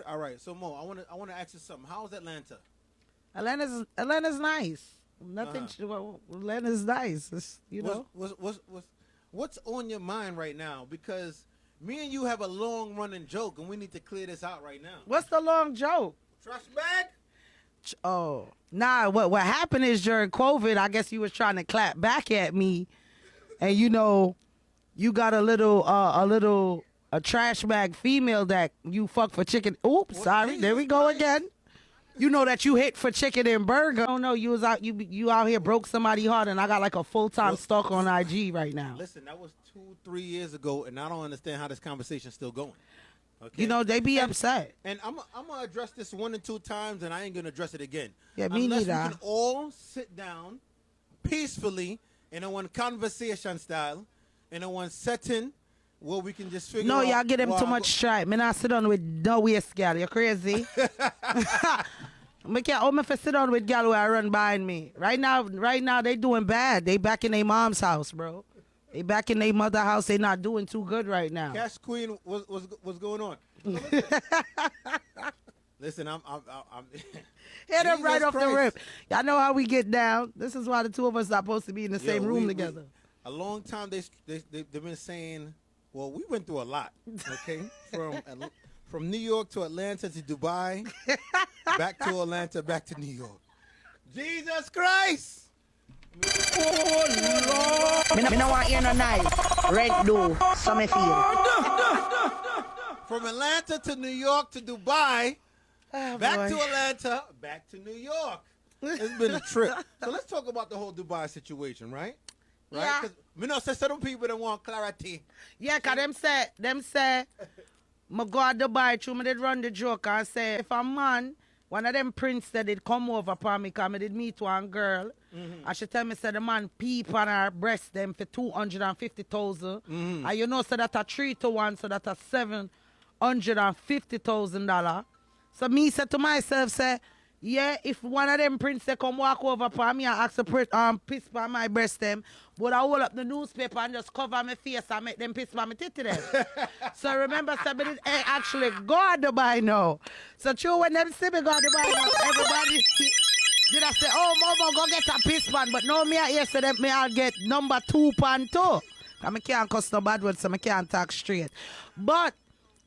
All right, so Mo, I want to ask you something. How's Atlanta? Atlanta's nice. Uh huh. Well, Atlanta's nice. What's what's what's what's what's on your mind right now? Because me and you have a long running joke, and we need to clear this out right now. What's the long joke? Trash bag? Oh, nah. What happened is during COVID, I guess you was trying to clap back at me, and you got a trash bag female that you fuck for chicken. Oops, What? sorry. There Jesus we go Christ! again. You know that you hit for chicken and burger. Oh no, you out here broke somebody heart, and I got like a full-time Well, stalker on IG right now. listen, that was 2, 3 years ago, and I don't understand how this conversation's still going. You Okay. know they be And upset. I'm gonna address this 1 and 2 times, and I ain't gonna address it again Yeah, me unless we neither. can all sit down peacefully in a one conversation style, in a one setting where we can just figure No, out. y'all get him too much stripe. Me not sit down with no waist gal. You crazy? Me can't. Oh, me fi sit down with gal who I run behind me. Right now they doing bad. They back in their mom's house, bro. They back in their mother house. They not doing too good right now. Cash Queen, what's going on? Listen, I'm Hit them right Jesus off the Christ. rip. Y'all know how we get down. This is why the two of us not supposed to be in the Yo, same room together. a long time they've been saying, well, we went through a lot, okay? From New York to Atlanta to Dubai, back to Atlanta, back to New York. Jesus Christ! Me no want hear no nice. Rent do, so me feel. From Atlanta to New York to Dubai, Oh, back boy. to Atlanta, back to New York. It's been a trip. So let's talk about the whole Dubai situation, right? Right? Yeah. Because we know some people that want clarity. Yeah, cause them say, me go to Dubai, true, me did run the joke and say, if a man, one of them prince that did come over upon me, cause me did meet one girl, and she tell me, say the man peep on her breast them for 250,000, and you know, so that a 3 to 1, so that a $750,000. So me said to myself, say, yeah, if one of them prince they come walk over upon me and ask to piss on my breast them, would I hold up the newspaper and just cover my face and make them piss on my titty them? So remember, somebody actually go to Dubai now. So true, when them see me go to Dubai now, everybody did I say, oh, mama, go get a piss man. But no, me I hear say them, me I'll get number 2.2. I can't cuss no bad words, so I can't talk straight. But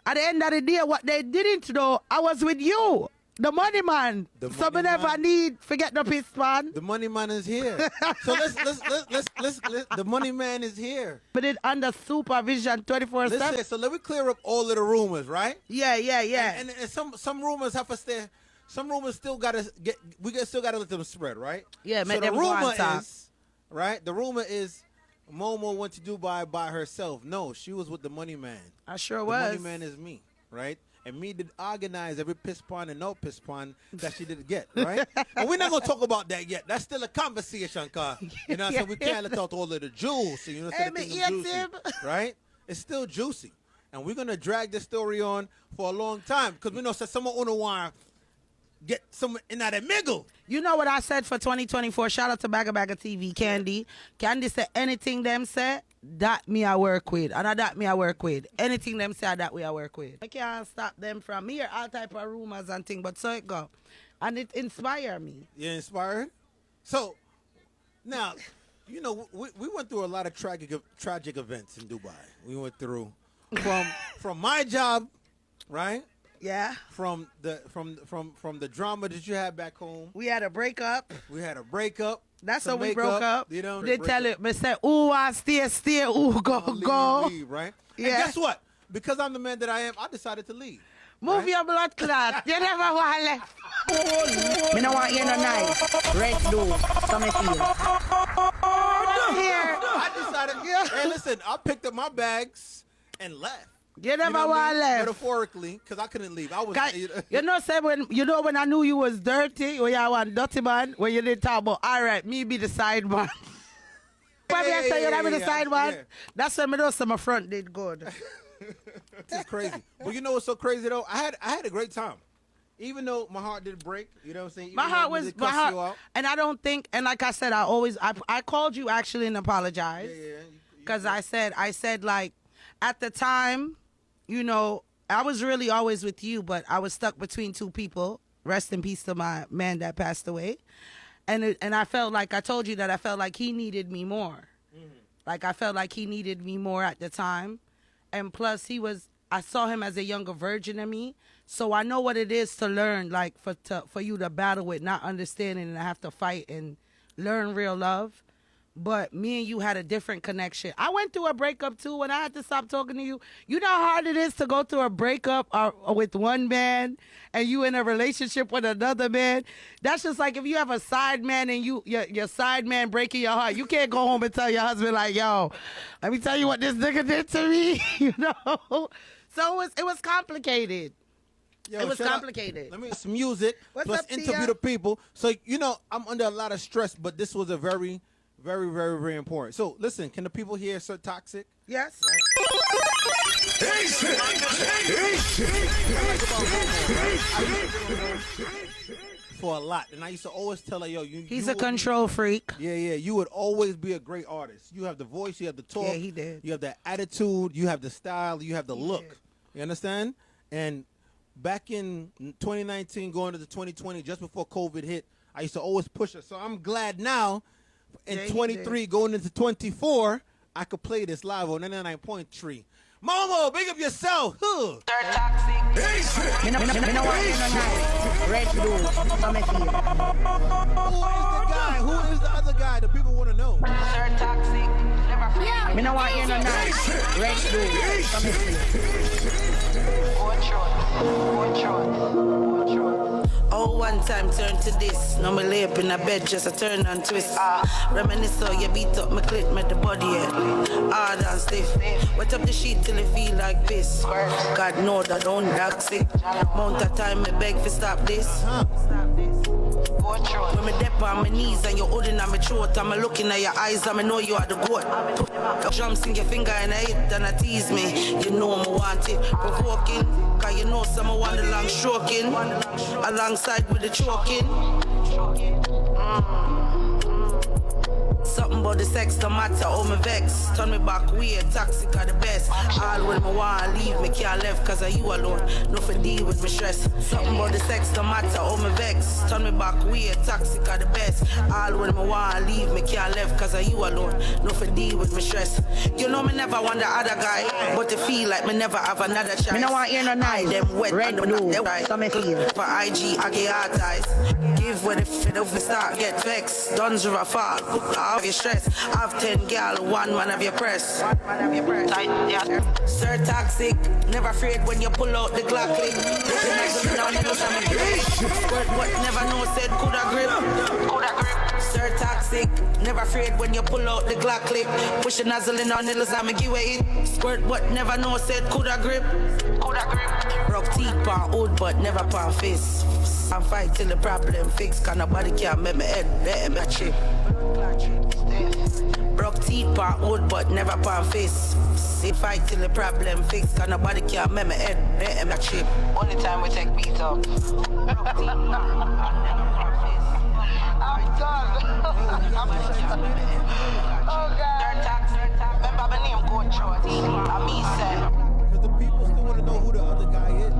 at the end of the day, what they didn't know, I was with you. The money man. The So me money never man. need forget the piss man. The money man is here. So let's the money man is here. But it under supervision 24/7. Listen, so let me clear up all of the rumors, right? Yeah. And some rumors have to stay. Some rumors still gotta get. Still gotta let them spread, right? Yeah, So make the them go on rumor top. is, right? The rumor is, Momo went to Dubai by herself. No, she was with the money man. I sure The was. money man is me, right? And me did organize every piss pond and no piss pond that she didn't get, right? And we're not gonna talk about that yet. That's still a conversation, car. You know, so we can't let out all of the juice. You know, so Hey, the me thing is eat juicy, him. right? It's still juicy, and we're gonna drag this story on for a long time because we know that someone on the wire get someone in that mingle. You know what I said for 2024? Shout out to Bagga TV, Candy. Candy said anything them say, that me I work with. And that me I work with. Anything them say, that we I work with. I can't stop them from here. All type of rumors and things, but so it go. And it inspire me. You inspired? So now, you know, we went through a lot of tragic events in Dubai. We went through from my job, right? Yeah. From the drama that you had back home. We had a breakup. We had a breakup. That's some how we broke makeup, up. You know, They tell it, me say, ooh, I stay, ooh, go, leave, go. leave, right? Yeah. And guess what? Because I'm the man that I am, I decided to leave. Move right? your blood clot. You never want left. Me no want hear no nice. Rent do, so me feel. Here. I decided. Yeah. Hey, listen, I picked up my bags and left. You never know what I want mean? left. Metaphorically, because I couldn't leave. I was. You know, say when I knew you was dirty, when you want dirty man, when you didn't talk about, all right, me be the side man. When I say you be the side man, yeah. that's when me know some my front did good. This is crazy. But you know what's so crazy though? I had a great time. Even though my heart did break, you know what I'm saying? Even My though heart I was did my cuss heart, you out. and I don't think, and like I said, I called you actually and apologized Yeah. because I said like at the time, you know, I was really always with you, but I was stuck between two people. Rest in peace to my man that passed away. And I felt like, I told you that I felt like he needed me more. Like, I felt like he needed me more at the time. And plus, I saw him as a younger version of me. So I know what it is to learn, like, for you to battle with not understanding and have to fight and learn real love. But me and you had a different connection. I went through a breakup, too, when I had to stop talking to you. You know how hard it is to go through a breakup with one man and you in a relationship with another man? That's just like if you have a side man and your side man breaking your heart. You can't go home and tell your husband, like, yo, let me tell you what this nigga did to me, you know? So it was complicated. Yo, it was complicated. Let me some music, What's plus up, Tia? interview the people. So, you know, I'm under a lot of stress, but this was a very, very, very, very important. So, listen, can the people hear Sir Toxic? Yes. For a lot. And I used to always tell her, yo, He's a control freak. Yeah, you would always be a great artist. You have the voice, you have the talk. Yeah, he did. You have the attitude, you have the style, you have the look. did. You understand? And back in 2019, going into 2020, just before COVID hit, I used to always push her. So I'm glad now, in Yeah, he 23, did. going into 24, I could play this live on 99.3. Momo, big up yourself. Huh. Me no want you no nice. Red blue, so me feel. Who is the guy? Who is the other guy? The people want to know. Me no want you no nice. Red blue, so me feel. Oh, one time turn to this. No me lay up in a bed, just a turn and twist. Reminisce so you beat up my clit, make the body hard and stiff. Wet up the sheet till it feel like piss. God know that don't toxic. Mount of time me beg for stop this. When me dip on my knees and you're holding on my throat, I'm looking at your eyes and I know you are the goat. Jumps in your finger and I hit and I tease me. You know I want it provoking, cause you know someone want the long stroking alongside with the choking. Something about the sex don't matter, oh me vex. Turn me back weird, toxic are the best. All when me wanna leave, me can't left cause of you alone. No for deal with me stress. Something about the sex don't matter, oh me vex. Turn me back weird, toxic are the best. All when me wanna leave, me can't left cause of you alone. No for deal with me stress. You know me never want the other guy, but to feel like me never have another chance. Me no want you no nice. Them wet Red and blue, them right. so me feel. For IG, I get hard eyes. Give when the fit of me start get vexed. Duns river fall, off your stress. Have 10 gal, one man of your press. Tight, yeah. Sir Toxic, never afraid when you pull out the Glock clip. What never know said coulda grip. Sir Toxic, never afraid when you pull out the Glock clip. Push the nozzle in on needles, I'ma give it. Squirt what never know said coulda grip. Rock teeth pan old but never pan face. I fight till the problem fix, cause nobody can make me head, let me chip. Broke teeth pan old but never pan face. See fight till the problem fix, cause nobody can make me head, let me chip. Only time we take beat up. I'm done. Oh God. Remember my name Coach Shorty. I'm me said. Because the people still want to know who the other guy is.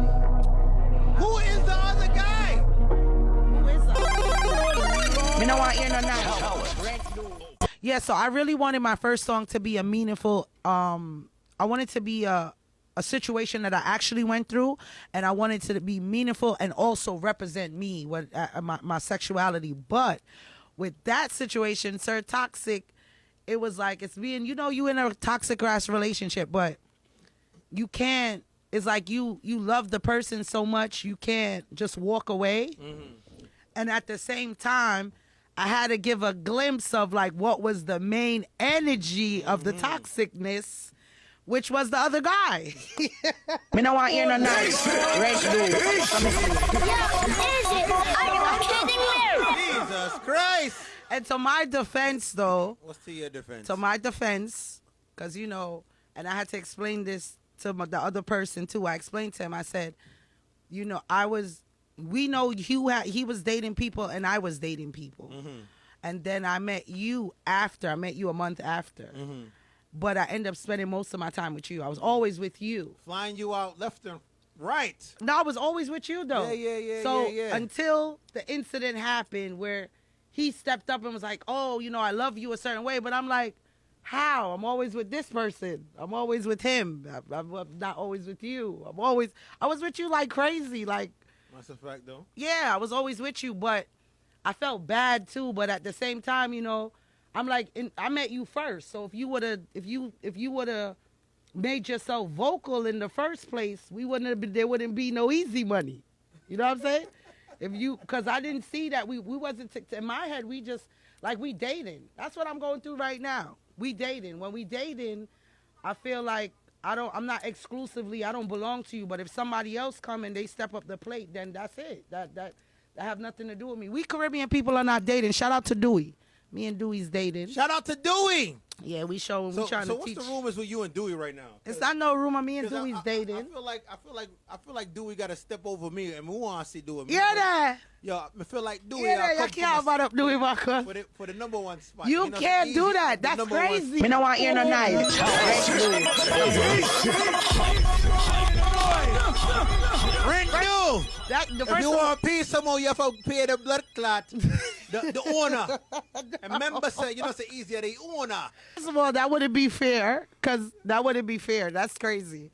Who is the other guy? Me no want you no nice. Red blue. Yeah, so I really wanted my first song to be a meaningful, I wanted to be a situation that I actually went through, and I wanted to be meaningful and also represent me, my sexuality. But with that situation, Sir Toxic, it was like, it's being, you know, you in a toxic ass relationship, but you can't, it's like you love the person so much, you can't just walk away. Mm-hmm. And at the same time, I had to give a glimpse of like what was the main energy of the toxicness, which was the other guy. Me no want you no nice. Red blue, so me feel. Are you kidding me? Jesus Christ. And to my defense, though, What's to your defense? to my defense, because, you know, and I had to explain this to the other person, too. I explained to him, I said, you know, we know he was dating people and I was dating people. Mm-hmm. And then I met you a month after. Mm-hmm. But I ended up spending most of my time with you. I was always with you. Flying you out left Right. No, I was always with you though. Yeah. So yeah. until the incident happened where he stepped up and was like, "Oh, you know, I love you a certain way," but I'm like, "How? I'm always with this person. I'm always with him. I'm not always with you. I was with you like crazy. Like, That's a fact, though. yeah, I was always with you, but I felt bad too. But at the same time, you know, I'm like, I met you first. So if you would have made yourself vocal in the first place, there wouldn't be no easy money. You know what I'm saying? Because I didn't see that we wasn't, in my head, we just, like, we dating. That's what I'm going through right now. We dating. When we dating, I feel like I'm not exclusively, I don't belong to you, but if somebody else come and they step up the plate, then that's it. That have nothing to do with me. We Caribbean people are not dating. Shout out to Dewey. Me and Dewey's dating. Shout out to Dewey. Yeah, we trying to teach. So what's the rumors with you and Dewey right now? It's not no rumor. Me and Dewey's dating. I feel like Dewey got to step over me, and we want to see Dewey. Yeah, that. Yo, I feel like Dewey. Yeah, you can't about up Dewey, Marcus. For the number one spot. You can't do that. That's crazy. Me no want hear no nice. Rent due. The If you want to pay some more, you have to pay the blood clot. The owner. And member say, you know, it's easier, the owner. First of all, that wouldn't be fair, because that wouldn't be fair. That's crazy.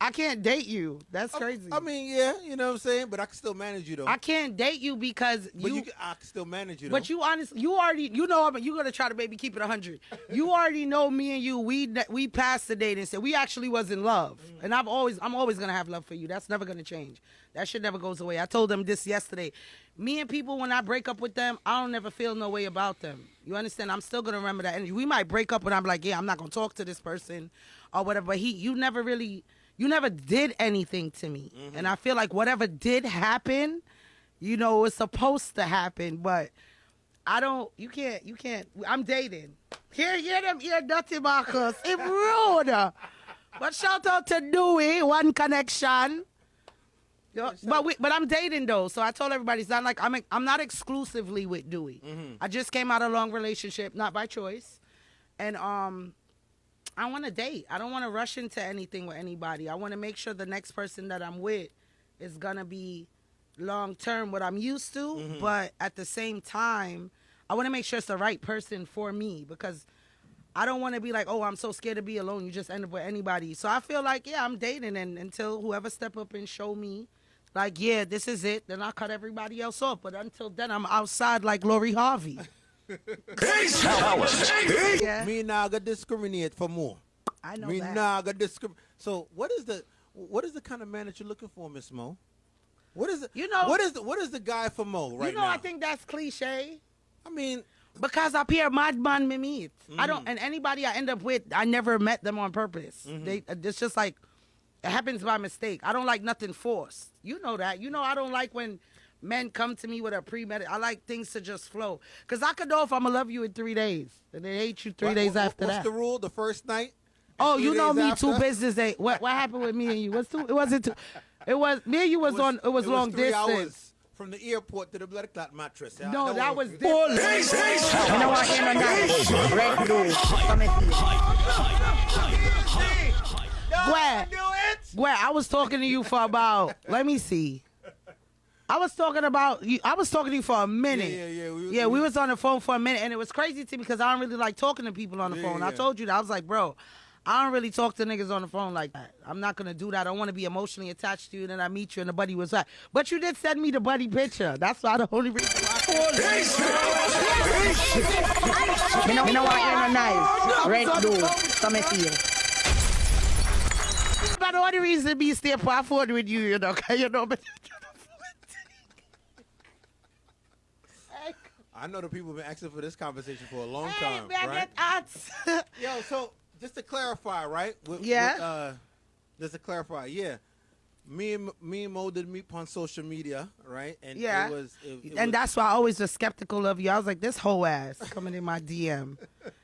I can't date you. That's crazy. I mean, yeah, you know what I'm saying? But I can still manage you, though. I can't date you because I can still manage you, though. But you already, you know, you're going to try to maybe keep it 100. You already know me and you, we passed the dating stage. We actually was in love. And I'm always going to have love for you. That's never going to change. That shit never goes away. I told them this yesterday. Me and people, when I break up with them, I don't never feel no way about them. You understand? I'm still going to remember that energy. We might break up and I'm like, yeah, I'm not going to talk to this person or whatever. But you never did anything to me. Mm-hmm. And I feel like whatever did happen, you know, it was supposed to happen. But you can't. I'm dating. Hear them ear dirty Marcus. It's rude. But shout out to Dewey, One Connection. But I'm dating though, so I told everybody it's not like I'm not exclusively with Dewey. Mm-hmm. I just came out of a long relationship, not by choice, and I want to date. I don't want to rush into anything with anybody. I want to make sure the next person that I'm with is gonna be long term, what I'm used to. Mm-hmm. But at the same time, I want to make sure it's the right person for me because I don't want to be like, oh, I'm so scared to be alone. You just end up with anybody. So I feel like, yeah, I'm dating, and until whoever step up and show me, like, yeah, this is it, then I'll cut everybody else off. But until then, I'm outside like Lori Harvey. Yeah. Me now gonna discriminate for more. I know me that. now gonna discriminate. So what is the kind of man that you're looking for, Miss Mo? What is it? You know, what is the guy for Mo right now? You know, I think that's cliche. I mean, because up here, madman me meet. I don't, and anybody I end up with, I never met them on purpose. It's just like it happens by mistake. I don't like nothing forced. You know that. You know I don't like when men come to me with a premeditated. I like things to just flow. Because I could know if I'm going to love you in 3 days. And then hate you 3 days after that. What's the rule? The first night? Oh, you know me, after? 2 business days. What happened with me and you? It wasn't two. It was, me and you was on, it was long 3 distance. Hours from the airport to the blood clot mattress. Yeah, no, that was different. You know what? You know nice. Red blue. Come Where I was talking to you for about, let me see. I was talking to you for a minute. Yeah, we was on the phone for a minute, and it was crazy to me because I don't really like talking to people on the phone. I told you that. I was like, bro, I don't really talk to niggas on the phone like that. I'm not going to do that. I don't want to be emotionally attached to you, and then I meet you, and the buddy was like, but you did send me the buddy picture. That's why the only reason why I called you. You know what? You're not nice. Red blue. Come here. But the only reason me stay for a phone with you, you know, but I know the people have been asking for this conversation for a long time, right? Yo, so just to clarify, right? Just to clarify, Me and Mo did meet on social media, right? And and that's why I always was skeptical of you. I was like, this whole ass coming in my DM.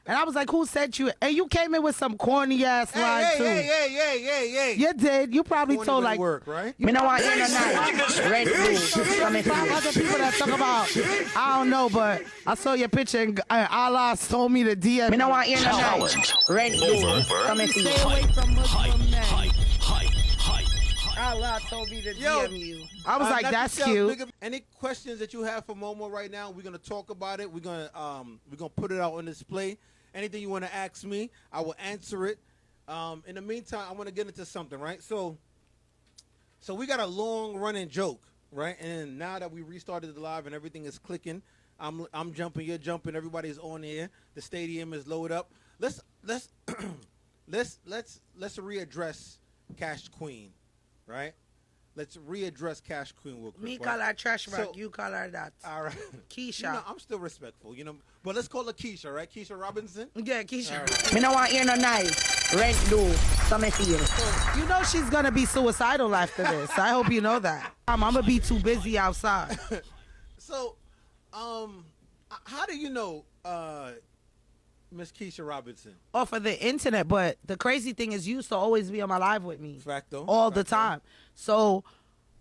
And I was like, who sent you? And you came in with some corny ass line too. Yeah. You did. You probably told like work, right? You know what? You're not nice. Red blue. Come here. 5 other people that talk about, I don't know, but I saw your picture and Allah told me to DM. You know what? You're not nice. Red blue. Come here. Stay away from Muslim men. Allah told me to Yo, DM you. I was like, not that's yourself, cute. nigga. Any questions that you have for Momo right now? We're gonna talk about it. We're gonna put it out on display. Anything you want to ask me, I will answer it. In the meantime, I want to get into something, right? So we got a long running joke, right? And now that we restarted the live and everything is clicking, I'm jumping, you're jumping, everybody's on here. The stadium is loaded up. Let's readdress Cash Queen, right? Let's readdress Cash Queen real quick. Me right? call her trash bag, So- you call her that. All right. Keisha. You know, I'm still respectful, you know. But let's call her Kesha, right? Kesha Robinson. Yeah, Keisha. All right. Me no want hear no nice. Rent due. So me feel. You know she's gonna be suicidal after this. I hope you know that. I'm gonna be too busy outside. So, how do you know Miss Kesha Robinson? Off of the internet, but the crazy thing is you used to always be on my live with me. Facto. All the Facto. time. So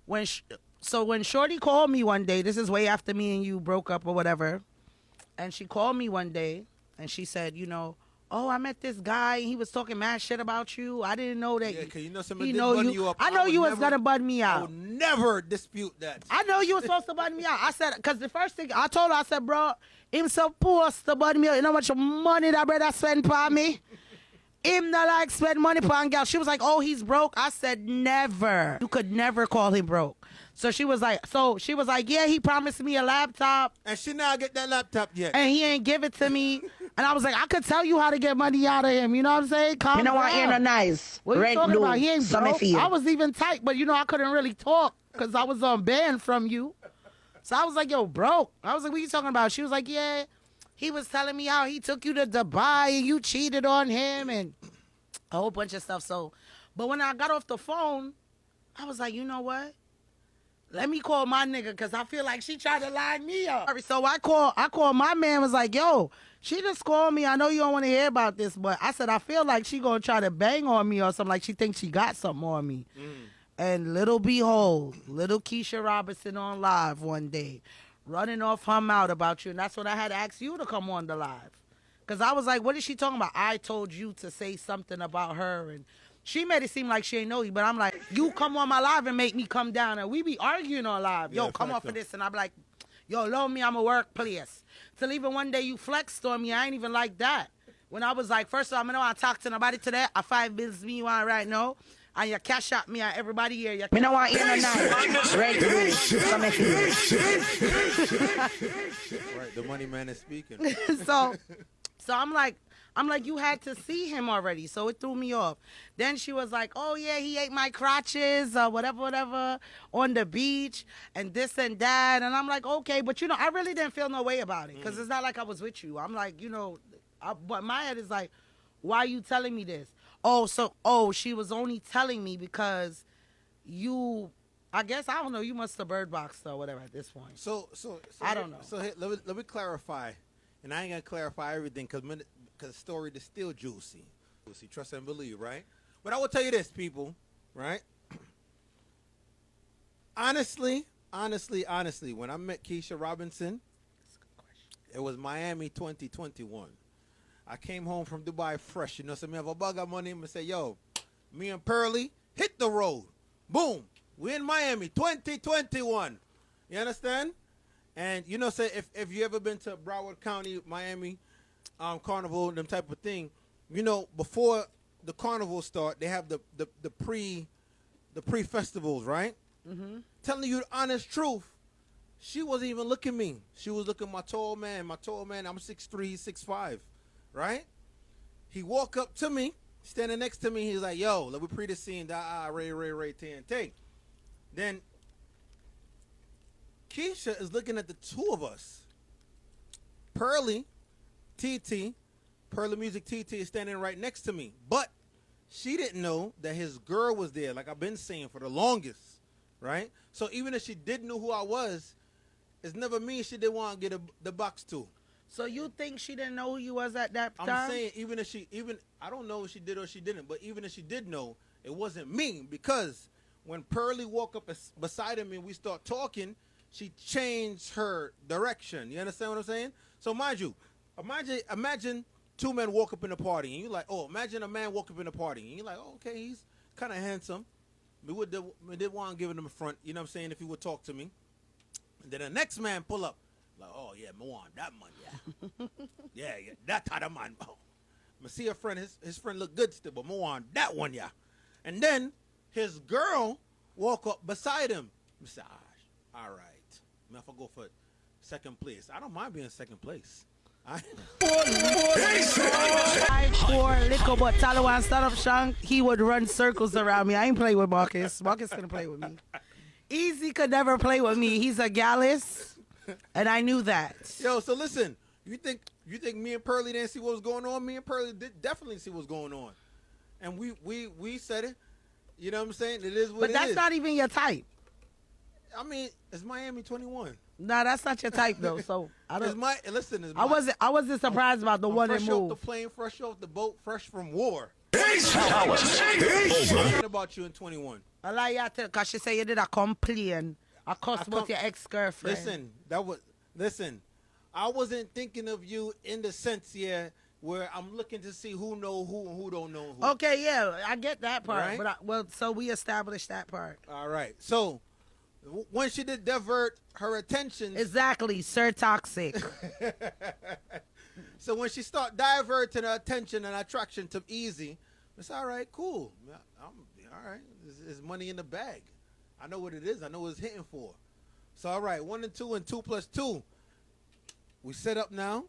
when Shorty called me one day, this is way after me and you broke up or whatever, and she called me one day and she said, you know, oh, I met this guy. He was talking mad shit about you. I didn't know that. Yeah, because you know he somebody know did bun you. you up. I know would you was never- gonna bun me I out. would never dispute that. I know you were supposed to bun me out. I said, because the first thing I told her, I said, bro, him supposed to bun me out. You know how much money that brother spend for me? Him not like spend money for a girl. She was like, oh, he's broke. I said, never. You could never call him broke. So she was like, yeah, he promised me a laptop And she not get that laptop yet. and he ain't give it to me. And I was like, I could tell you how to get money out of him. You know what I'm saying? Calm Me no want hear no down. nice. What are you Rent talking due. about? He ain't So me broke. feel. I was even tight, but you know, I couldn't really talk because I was on ban from you. So I was like, yo, broke. I was like, what you talking about? She was like, yeah, he was telling me how he took you to Dubai and you cheated on him and a whole bunch of stuff. So, but when I got off the phone, I was like, you know what? Let me call my nigga because I feel like she tried to line me up. So I called my man, was like, yo, she just called me. I know you don't want to hear about this, but I said, I feel like she going to try to bang on me or something, like she thinks she got something on me. And little behold, little Kesha Robinson on live one day, running off her mouth about you. And that's when I had to ask you to come on the live. Because I was like, what is she talking about? I told you to say something about her. And she made it seem like she ain't know you. But I'm like, you come on my live and make me come down. And we be arguing on live. Yo, Yeah, come fact off of though. this. And I'm like, yo, loan me, I'm a workplace. Till even one day you flexed on me. I ain't even like that. When I was like, first of all, I don't want to talk to nobody today. I 5 bills me you want right now. And you cash out me and everybody here. You Me no want hear no nice. Rent due. So me feel. Right, the money man is speaking. so I'm like, you had to see him already, so it threw me off. Then she was like, oh yeah, he ate my crotches, whatever, on the beach, and this and that. And I'm like, okay, but you know, I really didn't feel no way about it, because it's not like I was with you. I'm like, you know, but my head is like, why are you telling me this? She was only telling me because you, I guess, I don't know, you must have bird boxed or whatever at this point. So I don't know. So hey, let me clarify, and I ain't gonna clarify everything because the story is still juicy. Trust and believe, right? But I will tell you this, people, right? Honestly, when I met Kesha Robinson, it was Miami 2021. I came home from Dubai fresh, you know, so me have a bag of money and say, yo, me and Pearly hit the road. Boom. We in Miami 2021. You understand? And you know, say if you ever been to Broward County, Miami, carnival, them type of thing, you know, before the carnival start, they have the pre festivals, right? Mm-hmm. Telling you the honest truth, she wasn't even looking at me. She was looking at my tall man. I'm 6'3", 6'5", right? He walk up to me, standing next to me. He's like, yo, let me pre the scene. Ray, TNT. Then Kesha is looking at the two of us. Pearly, TT, Pearly Music TT is standing right next to me. But she didn't know that his girl was there, like I've been saying for the longest, right? So even if she didn't know who I was, it's never me she didn't want to get the box to. So you think she didn't know who you was at that time? I'm saying I don't know if she did or she didn't, but even if she did know, it wasn't me, because when Pearly walked up beside me and we start talking, she changed her direction. You understand what I'm saying? So mind you, imagine two men walk up in a party and you're like, oh, imagine a man walk up in a party and you're like, oh, okay, he's kind of handsome, me did want to give him a front. You know what I'm saying? If he would talk to me, and then the next man pull up, like, oh yeah, me want that man, yeah, yeah, that kind of man. Oh. Me see a friend, his friend look good still, but me want that one, yeah. And then his girl walk up beside him. Me say, all right, me have to go for second place. I don't mind being second place. I for little but Talawan stand up strong, he would run circles around me. I ain't play with Marcus. Marcus couldn't play with me. Easy could never play with me. He's a gallus, and I knew that. Yo, so listen, you think me and Pearly didn't see what was going on? Me and Pearly did definitely see what's going on, and we said it. You know what I'm saying? It is what it is. But that's not even your type. I mean, it's Miami 21. Nah, that's not your type though. So I don't. I wasn't surprised about the one that moved. Fresh off the plane, fresh off the boat, fresh from war. What about you in 21? I like you because she said you did a complain. I cussed about your ex-girlfriend. Listen. I wasn't thinking of you in the sense, where I'm looking to see who know who and who don't know who. Okay, yeah, I get that part. Right? But so we established that part. All right. So when she did divert her attention. Exactly, Sir Toxic. So when she start diverting her attention and attraction to Easy, it's all right, cool. I'm all right. There's money in the bag. I know what it is. I know what it's hitting for. So all right, 1 and 2 and 2 plus 2. We set up now.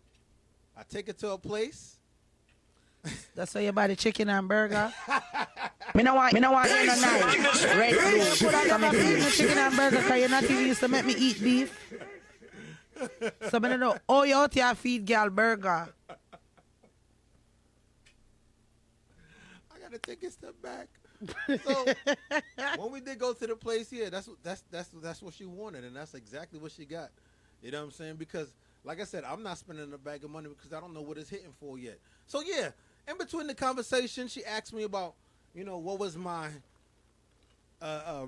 I take it to a place. That's why you buy the chicken and burger. Me no want in a night. Red blue. I never eat the chicken and burger because you're not even used to make me eat beef. So I don't know. Oh, you out here feed girl burger. I gotta take a step back. So when we did go to the place, that's what she wanted, and that's exactly what she got. You know what I'm saying? Because like I said, I'm not spending a bag of money because I don't know what it's hitting for yet. So yeah, in between the conversation, she asked me about, what was my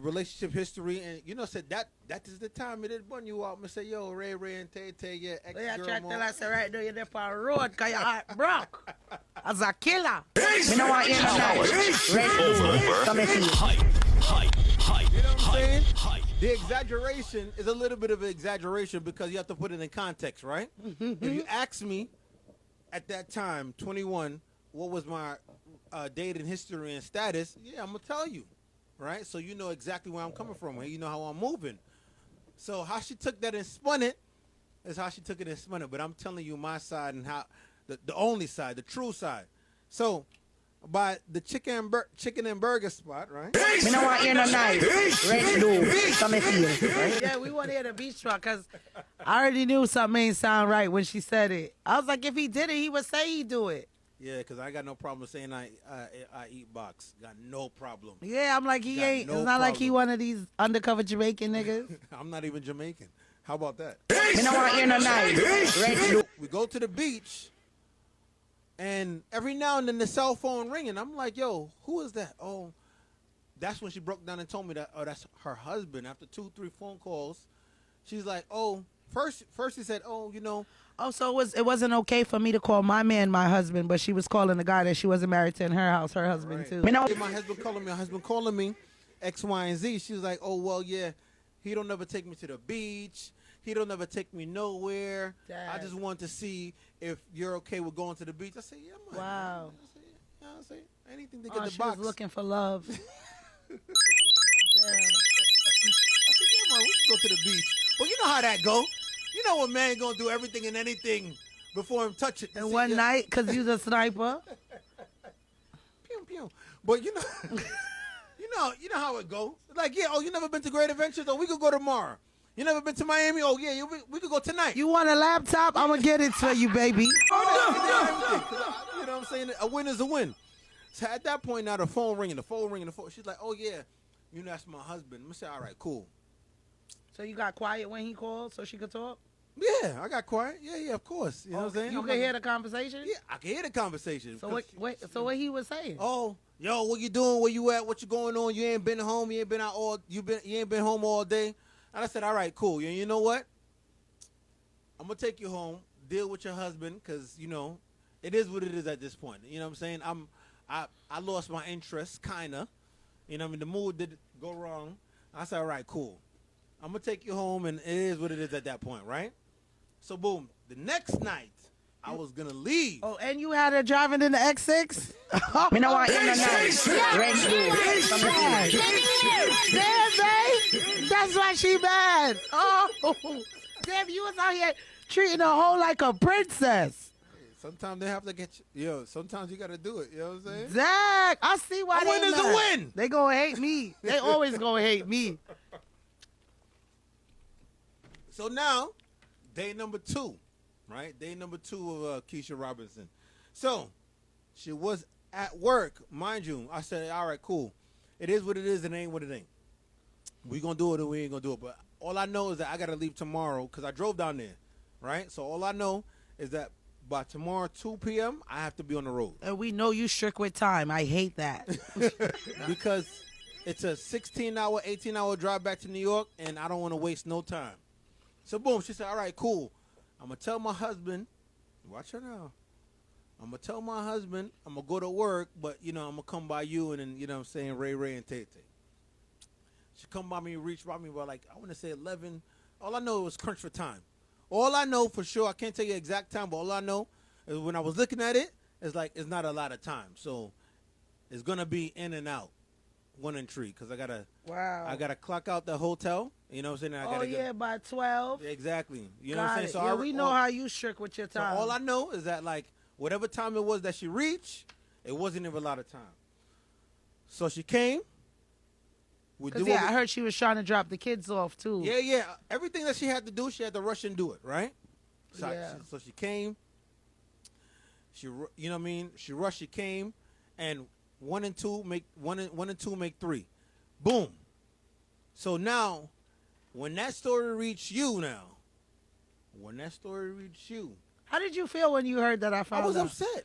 relationship history, and said that is the time it did burn you out. I said, yo, Ray and Tay, yeah, ex-girl. Yeah, try to tell us right now you're there for a road because your heart broke. As a killer. Me no want in a night. Red blue. Come and see. You know what I'm saying? The exaggeration is a little bit of an exaggeration because you have to put it in context, right? If you ask me at that time, 21, what was my dating history and status, I'm going to tell you, right? So you know exactly where I'm coming from. You know how I'm moving. So how she took that and spun it is how she took it and spun it. But I'm telling you my side and how the only side, the true side. So by the chicken and burger spot, right? Me no want in a night. Red blue. Come and feel. Right? Yeah, we want to hear the beach truck because I already knew something ain't sound right when she said it. I was like, if he did it, he would say he'd do it. Yeah, because I got no problem saying I eat box. Got no problem. Yeah, I'm like, he ain't. It's not like he one of these undercover Jamaican niggas. I'm not even Jamaican. How about that? Me no want in a night. Red blue. We go to the beach. And every now and then the cell phone ringing. I'm like, yo, who is that? Oh, that's when she broke down and told me that, that's her husband. After 2-3 phone calls, she's like, oh, first she said, oh, Oh, so it wasn't okay for me to call my man my husband, but she was calling the guy that she wasn't married to in her house, her husband right. too. My husband calling me, X, Y, and Z. She was like, oh, well, yeah, he don't never take me to the beach. He don't ever take me nowhere. Dad. I just want to see if you're okay with going to the beach. I said, yeah, man. Wow. I say anything to get the she box. was looking for love. Damn. I said, yeah, man, we can go to the beach. Well, you know how that go. You know what man gonna do everything and anything before him touch it. And one night, because he's a sniper. Pew, pew. But you know how it go. Like, yeah, oh, you never been to Great Adventures? Oh, we could go tomorrow. You never been to Miami? Oh, yeah, we could go tonight. You want a laptop? I'm going to get it for you, baby. You know what I'm saying? A win is a win. So at that point, now the phone ringing. She's like, oh, yeah, that's my husband. I'm going to say, all right, cool. So you got quiet when he called so she could talk? Yeah, I got quiet. Yeah, of course. You know what I'm saying? You could hear the conversation? Yeah, I can hear the conversation. So what he was saying? Oh, yo, what you doing? Where you at? What you going on? You ain't been home. You ain't been out you ain't been home all day. And I said, all right, cool. You know what? I'm going to take you home, deal with your husband, because, it is what it is at this point. You know what I'm saying? I lost my interest, kind of. The mood go wrong. I said, all right, cool. I'm going to take you home, and it is what it is at that point, right? So, boom. The next night, I was going to leave. Oh, and you had her driving in the X6? Me no want you no nice. Red blue. Some of you. Damn, babe. That's why she mad. Oh, damn, you was out here treating her whole like a princess. Sometimes they have to get you. Yo, sometimes you got to do it. You know what I'm saying? Zach, I see why A they win is a mad. win. They gonna hate me. They always gonna hate me. So now, day number 2, right? Day number 2 of Kesha Robinson. So, she was at work, mind you. I said, all right, cool. It is what it is. It ain't what it ain't. We gonna do it or we ain't gonna do it. But all I know is that I gotta leave tomorrow because I drove down there, right? So all I know is that by tomorrow 2 p.m. I have to be on the road And we know you strict with time. I hate that. because it's a 16-hour, 18-hour drive back to New York, and I don't want to waste no time. So boom, she said, all right, cool. I'm gonna tell my husband. Watch her now. I'm gonna tell my husband I'm gonna go to work, but I'm gonna come by you, and then what I'm saying, Ray and Tay. She come by me, reach by me, but like I want to say 11. All I know was crunch for time. All I know for sure, I can't tell you the exact time, but all I know is when I was looking at it, it's like it's not a lot of time. So it's gonna be in and out, 1 and 3, because I gotta clock out the hotel. You know what I'm saying? I gotta by 12. exactly. You know what I'm Got saying? it. So Yeah, we know how you strict with your so time. all I know is that like whatever time it was that she reached, it wasn't even a lot of time. So she came. Because, I heard she was trying to drop the kids off, too. Yeah. Everything that she had to do, she had to rush and do it, right? So, Yeah. so she came. She, you know what I mean? She rushed. She came, and 1 and 2 make 1 and 2 make 3. Boom. So now, when that story reached you, How did you feel when you heard that I I found was out? upset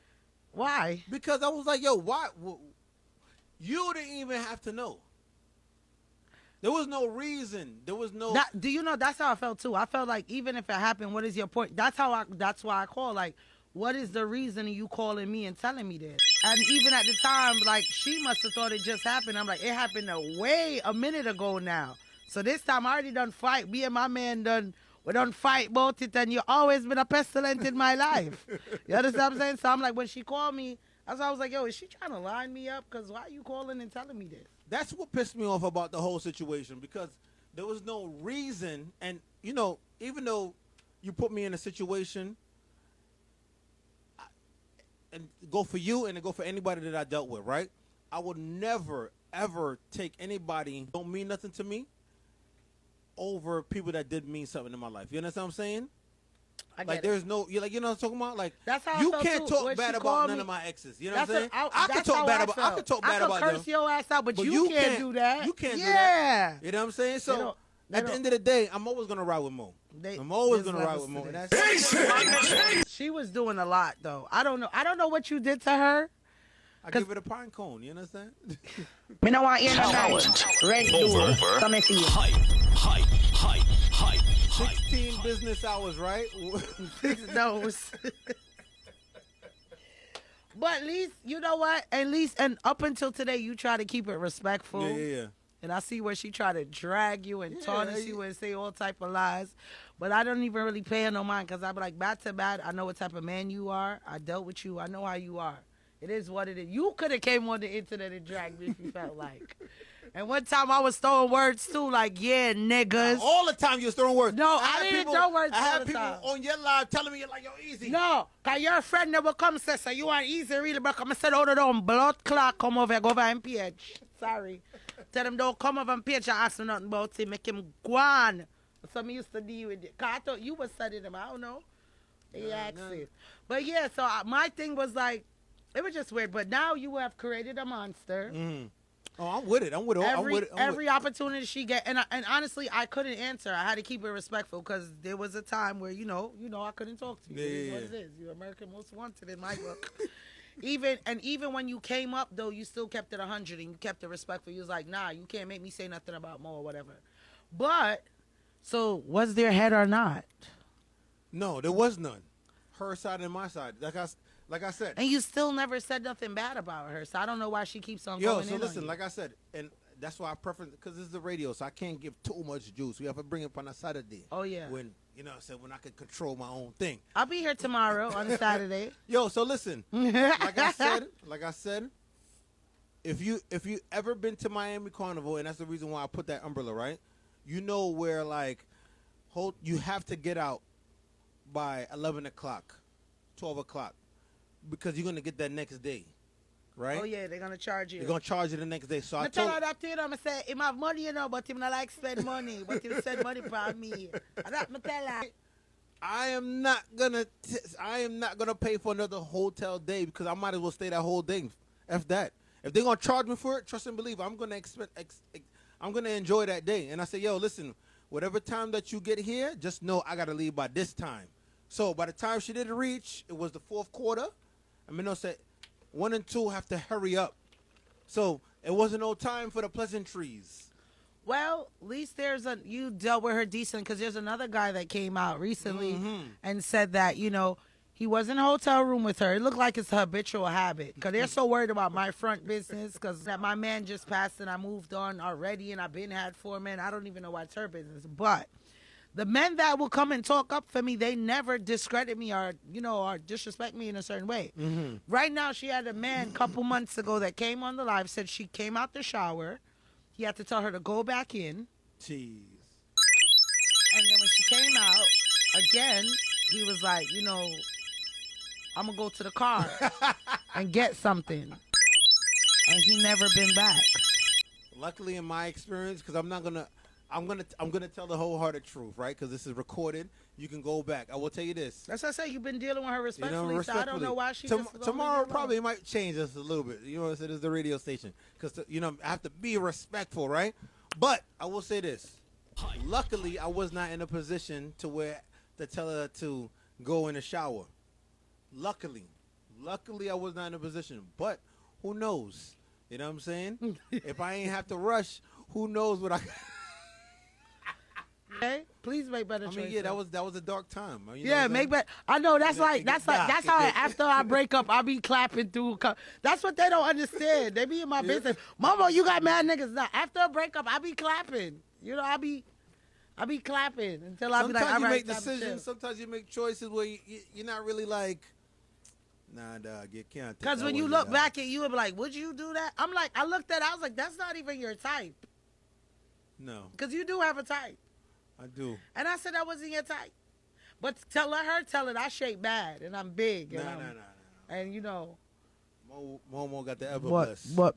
Why? because I was like, yo, why? You didn't even have to know. There was no reason. There was no. Do you know, that's how I felt, too. I felt like even if it happened, what is your point? That's why I call. Like, what is the reason of you calling me and telling me this? And even at the time, like, she must have thought it just happened. I'm like, it happened a minute ago now. So this time I already done fight. Me and my man we done fight about it, and you always been a pestilence in my life. You understand what I'm saying? So I'm like, when she called me, that's why I was like, yo, is she trying to line me up? Because why are you calling and telling me this? That's what pissed me off about the whole situation because there was no reason. And, even though you put me in a situation and go for you and go for anybody that I dealt with, right? I would never, ever take anybody don't mean nothing to me over people that did mean something in my life. You understand what I'm saying? I Like get it. there's no, you know what I'm talking about? Like That's how I you felt can't too. talk When bad she about called none me- of my exes. You know what I'm That's saying? what- I can that's talk how bad I about. I felt. can talk bad I about can them. curse your ass out, but But you can't do that. You can't do Yeah. that. You know what I'm saying? So don't- they at the don't- end of the day, I'm always gonna ride with Mo. They- I'm always there's gonna ride levels with Mo. to And this. that's She was doing a lot, though. I don't know what you did to her. I give it a pine cone. You understand? Me no want you no nice. Red blue. Some of you. Hype. 16 business hours, right? No. But at least, you know what? At least, and up until today, you try to keep it respectful. Yeah. And I see where she tried to drag you and tarnish yeah. you and say all type of lies. But I don't even really pay her no mind because I be like, bad to bad, I know what type of man you are. I dealt with you. I know how you are. It is what it is. You could have came on the internet and dragged me if you felt like. And one time I was throwing words too, like, yeah, niggas. All the time you're throwing words. No, I had didn't people- throw words I all had the people time. on your live telling me you're like, yo, easy. No, because your friend never come say, so you are easy really, bro. I said, hold on, blood clot, come over, go over MPH. Sorry. Tell him don't come over MPH and ask him nothing about him, make him go on. So me used to deal with it. Because I thought you was studying him, I don't know. He asked it. But yeah, so my thing was like, it was just weird. But now you have created a monster. Mm. Oh, I'm with it. I'm with it. I'm with it. Every opportunity she get, and honestly, I couldn't answer. I had to keep it respectful because there was a time where you know, I couldn't talk to you. Yeah. What is this? You're American Most Wanted in my book. even when you came up though, you still kept it 100 and you kept it respectful. You was like, nah, you can't make me say nothing about Mo or whatever. But so was there head or not? No, there was none. Her side and my side. Like I said. And you still never said nothing bad about her. So I don't know why she keeps on Yo, going so in listen, on you. like I said, and that's why I prefer, because this is the radio, so I can't give too much juice. We have to bring it on a Saturday. Oh, yeah. When, you know what I'm saying, when I can control my own thing. I'll be here tomorrow on Saturday. Yo, so listen, like I said, if you ever been to Miami Carnival, and that's the reason why I put that umbrella, right? You know where, like, you have to get out by 11 o'clock, 12 o'clock, because you're going to get that next day, right? Oh, yeah, they're going to charge you. They're going to charge you the next day. So I tell told her that, you know, I say, him have money, you know, but him not like spend money, but he'll spend money for me. And that, me tell her. I am not gonna pay for another hotel day because I might as well stay that whole day. F that. If they're gonna charge me for it, trust and believe, I'm gonna enjoy that day. And I say, yo, listen, whatever time that you get here, just know I gotta leave by this time. So by the time she didn't reach, it was the fourth quarter. I mean, I said 1 and 2 have to hurry up. So it wasn't no time for the pleasantries. Well, at least you dealt with her decent, because there's another guy that came out recently and said that, you know, he was in a hotel room with her. It looked like it's a habitual habit, because they're so worried about my front business, because that my man just passed and I moved on already and I've been had 4 men. I don't even know why it's her business. But the men that will come and talk up for me, they never discredit me or, you know, or disrespect me in a certain way. Right now, she had a man a couple months ago that came on the live, said she came out the shower. He had to tell her to go back in. Jeez. And then when she came out, again, he was like, you know, I'm going to go to the car and get something. And he never been back. Luckily, in my experience, because I'm gonna tell the wholehearted truth, right? Because this is recorded. You can go back. I will tell you this. That's what I say. You've been dealing with her respectfully, You know, respectfully. so I don't know why she tomorrow probably might change us a little bit. You know what I said? It's the radio station. Because, you know, I have to be respectful, right? But I will say this. Luckily, I was not in a position to tell her to go in the shower. Luckily, I was not in a position. But who knows? You know what I'm saying? If I ain't have to rush, who knows what I... Okay, please make better choices. I mean, yeah, that was a dark time. You know yeah, make better. I know that's that's how after I break up, I be clapping through. That's what they don't understand. They be in my business. Mama, you got mad niggas now. After a breakup, I be clapping. You know, I be clapping until I be like, all right. Sometimes you make decisions. Sometimes you make choices where you're not really like, nah, dog, you can't. Because when you look back at you, and be like, would you do that? I'm like, I looked at it, I was like, that's not even your type. No. Because you do have a type. I do. And I said that wasn't your type. But let her tell it I shape bad and I'm big. No. And you know. Momo got the ever What